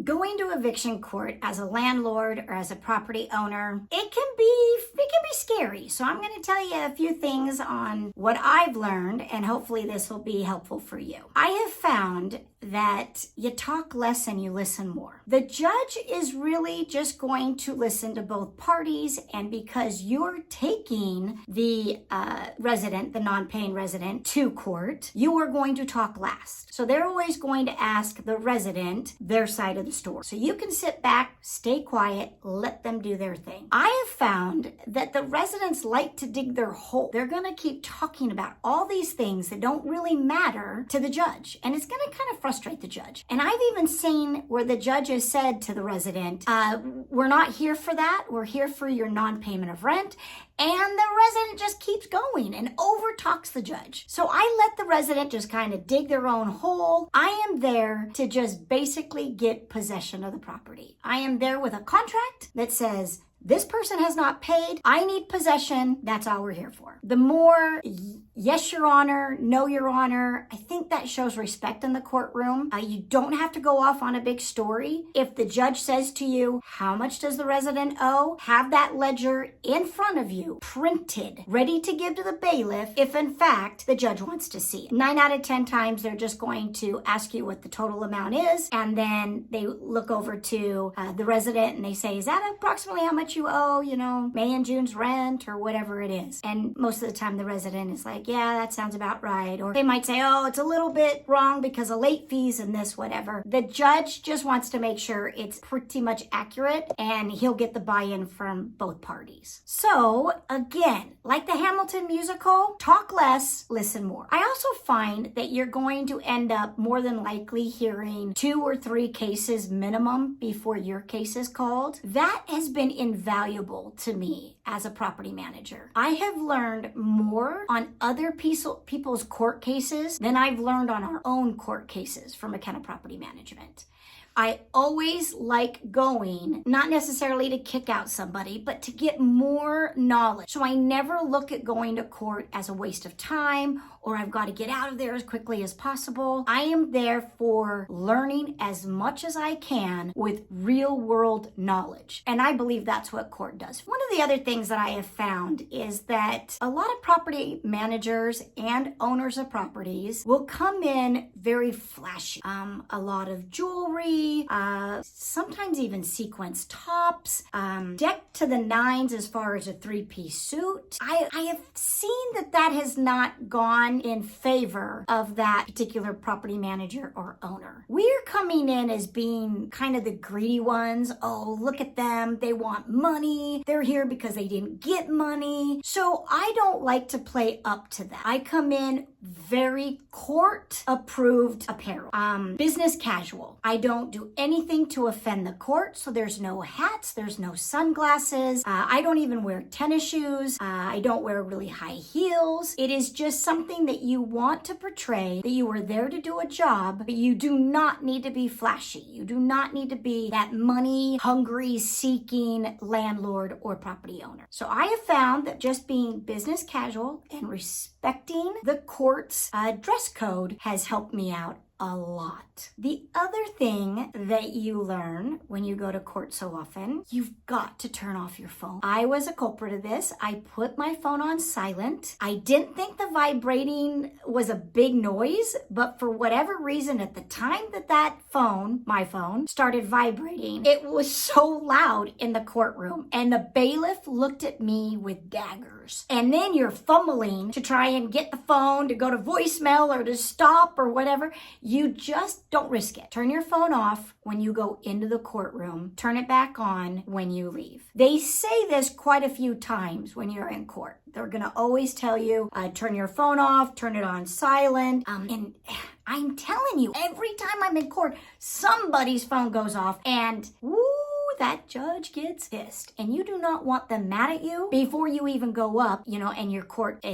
Going to eviction court as a landlord or as a property owner, it can be scary. So I'm going to tell you a few things on what I've learned, and hopefully this will be helpful for you. I have found that you talk less and you listen more. The judge is really just going to listen to both parties, and because you're taking the resident, the non-paying resident, to court, you are going to talk last. So they're always going to ask the resident their side of the story. So you can sit back, stay quiet, let them do their thing. I have found that the residents like to dig their hole. They're going to keep talking about all these things that don't really matter to the judge, and it's going to kind of frustrate the judge. And I've even seen where the judge has said to the resident, we're not here for that. We're here for your non-payment of rent. And the resident just keeps going and over talks the judge. So I let the resident just kind of dig their own hole. I am there to just basically get possession of the property. I am there with a contract that says, this person has not paid. I need possession. That's all we're here for. The more yes, Your Honor, no, Your Honor, I think that shows respect in the courtroom. You don't have to go off on a big story. If the judge says to you, how much does the resident owe? Have that ledger in front of you, printed, ready to give to the bailiff if in fact the judge wants to see it. 9 out of 10 times, they're just going to ask you what the total amount is, and then they look over to the resident and they say, is that approximately how much you owe, May and June's rent or whatever it is? And most of the time the resident is like, yeah, that sounds about right. Or they might say, oh, it's a little bit wrong because of late fees and this, whatever. The judge just wants to make sure it's pretty much accurate, and he'll get the buy-in from both parties. So again, like the Hamilton musical, talk less, listen more. I also find that you're going to end up more than likely hearing 2 or 3 cases minimum before your case is called. That has been invaluable to me as a property manager. I have learned more on other people's court cases than I've learned on our own court cases for McKenna Property Management. I always like going, not necessarily to kick out somebody, but to get more knowledge. So I never look at going to court as a waste of time, or I've got to get out of there as quickly as possible. I am there for learning as much as I can with real world knowledge. And I believe that's what court does. One of the other things that I have found is that a lot of property managers and owners of properties will come in very flashy. A lot of jewelry, sometimes even sequins tops, decked to the nines as far as a 3-piece suit. I have seen that has not gone in favor of that particular property manager or owner. We're coming in as being kind of the greedy ones. Oh, look at them. They want money. They're here because they didn't get money. So I don't like to play up to that. I come in very court approved apparel, business casual. I don't do anything to offend the court. So there's no hats, there's no sunglasses. I don't even wear tennis shoes. I don't wear really high heels. It is just something that you want to portray, that you are there to do a job, but you do not need to be flashy. You do not need to be that money hungry seeking landlord or property owner. So I have found that just being business casual and respecting the court's dress code has helped me out a lot. The other thing that you learn when you go to court so often, you've got to turn off your phone. I was a culprit of this. I put my phone on silent. I didn't think the vibrating was a big noise, but for whatever reason, at the time that phone, my phone, started vibrating, it was so loud in the courtroom, and the bailiff looked at me with daggers. And then you're fumbling to try and get the phone to go to voicemail or to stop or whatever. You just don't risk it. Turn your phone off when you go into the courtroom. Turn it back on when you leave. They say this quite a few times when you're in court. They're going to always tell you, turn your phone off, turn it on silent. And I'm telling you, every time I'm in court, somebody's phone goes off, and woo, that judge gets pissed, and you do not want them mad at you before you even go up, and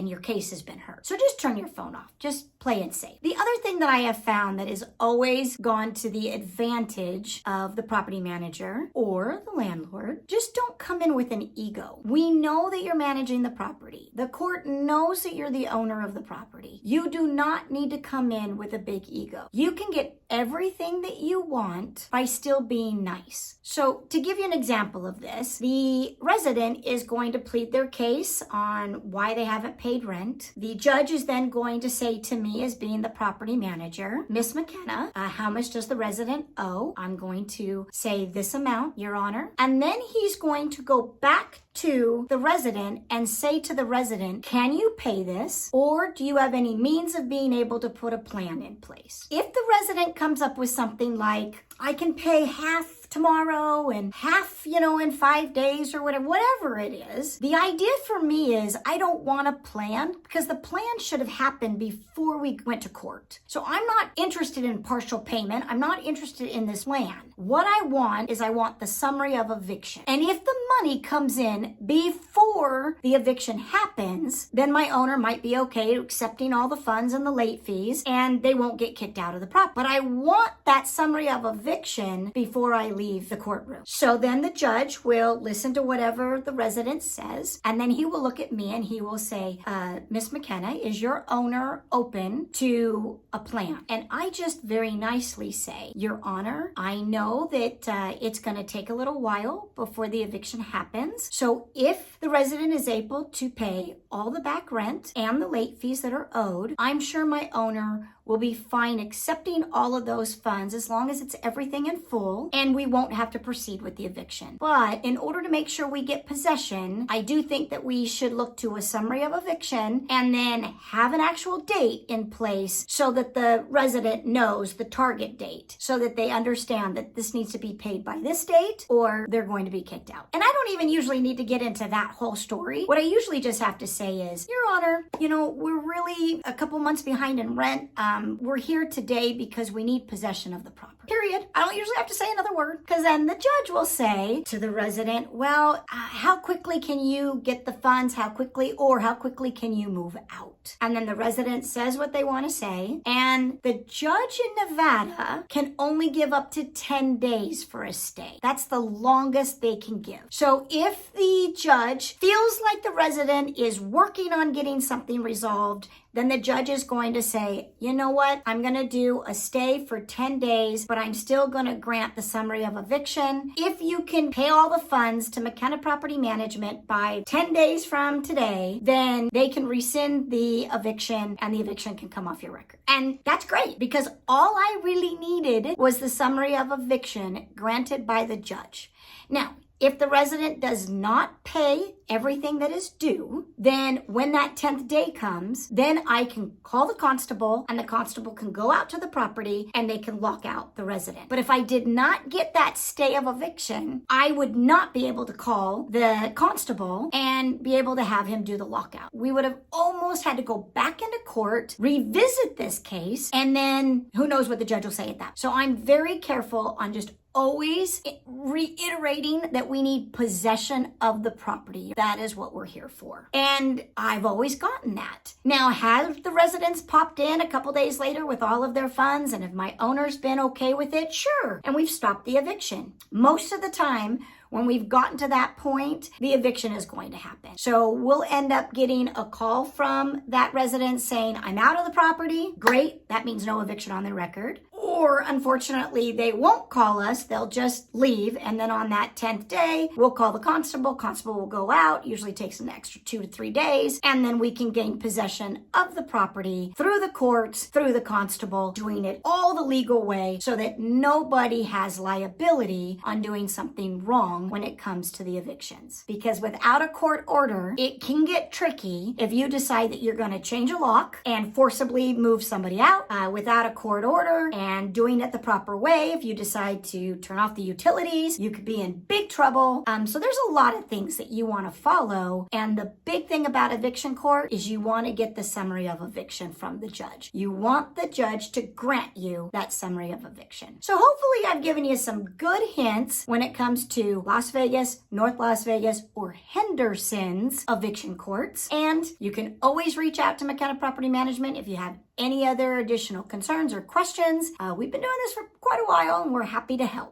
your case has been heard. So just turn your phone off. Just play it safe. The other thing that I have found that is always gone to the advantage of the property manager or the landlord, just don't come in with an ego. We know that you're managing the property. The court knows that you're the owner of the property. You do not need to come in with a big ego. You can get everything that you want by still being nice. So to give you an example of this, the resident is going to plead their case on why they haven't paid rent. The judge is then going to say to me, as being the property manager, Miss McKenna, how much does the resident owe? I'm going to say this amount, Your Honor. And then he's going to go back to the resident and say to the resident, can you pay this? Or do you have any means of being able to put a plan in place? If the resident comes up with something like, I can pay half tomorrow and half, in 5 days or whatever it is. The idea for me is I don't want a plan because the plan should have happened before we went to court. So I'm not interested in partial payment. I'm not interested in this plan. What I want is the summary of eviction. And if the money comes in before the eviction happens, then my owner might be okay accepting all the funds and the late fees and they won't get kicked out of the property. But I want that summary of eviction before I leave the courtroom. So then the judge will listen to whatever the resident says, and then he will look at me and he will say, Miss McKenna, is your owner open to a plan? And I just very nicely say, Your Honor, I know that it's going to take a little while before the eviction happens. So if the resident is able to pay all the back rent and the late fees that are owed, I'm sure my owner will be fine accepting all of those funds as long as it's everything in full and we won't have to proceed with the eviction. But in order to make sure we get possession, I do think that we should look to a summary of eviction and then have an actual date in place so that the resident knows the target date so that they understand that this needs to be paid by this date or they're going to be kicked out. And I don't even usually need to get into that whole story. What I usually just have to say is, Your Honor, we're really a couple months behind in rent. We're here today because we need possession of the property. Period. I don't usually have to say another word because then the judge will say to the resident, well, how quickly can you get the funds? How quickly can you move out? And then the resident says what they want to say. And the judge in Nevada can only give up to 10 days for a stay. That's the longest they can give. So if the judge feels like the resident is working on getting something resolved, then the judge is going to say, you know what? I'm going to do a stay for 10 days, but I'm still going to grant the summary of eviction. If you can pay all the funds to McKenna Property Management by 10 days from today, then they can rescind the eviction and the eviction can come off your record. And that's great because all I really needed was the summary of eviction granted by the judge. Now, if the resident does not pay everything that is due, then when that 10th day comes, then I can call the constable and the constable can go out to the property and they can lock out the resident. But if I did not get that stay of eviction, I would not be able to call the constable and be able to have him do the lockout. We would have almost had to go back into court, revisit this case, and then who knows what the judge will say at that. So I'm very careful on just always reiterating that we need possession of the property. That is what we're here for. And I've always gotten that. Now, have the residents popped in a couple days later with all of their funds and have my owner's been okay with it? Sure. And we've stopped the eviction. Most of the time, when we've gotten to that point, the eviction is going to happen. So we'll end up getting a call from that resident saying, I'm out of the property. Great. That means no eviction on their record. Or unfortunately, they won't call us. They'll just leave. And then on that 10th day, we'll call the constable. Constable will go out. Usually takes an extra 2 to 3 days. And then we can gain possession of the property through the courts, through the constable, doing it all the legal way so that nobody has liability on doing something wrong when it comes to the evictions. Because without a court order, it can get tricky if you decide that you're going to change a lock and forcibly move somebody out without a court order and and doing it the proper way. If you decide to turn off the utilities, you could be in big trouble. So there's a lot of things that you want to follow. And the big thing about eviction court is you want to get the summary of eviction from the judge. You want the judge to grant you that summary of eviction. So hopefully I've given you some good hints when it comes to Las Vegas, North Las Vegas, or Henderson's eviction courts. And you can always reach out to McKenna Property Management if you have any other additional concerns or questions. We've been doing this for quite a while and we're happy to help.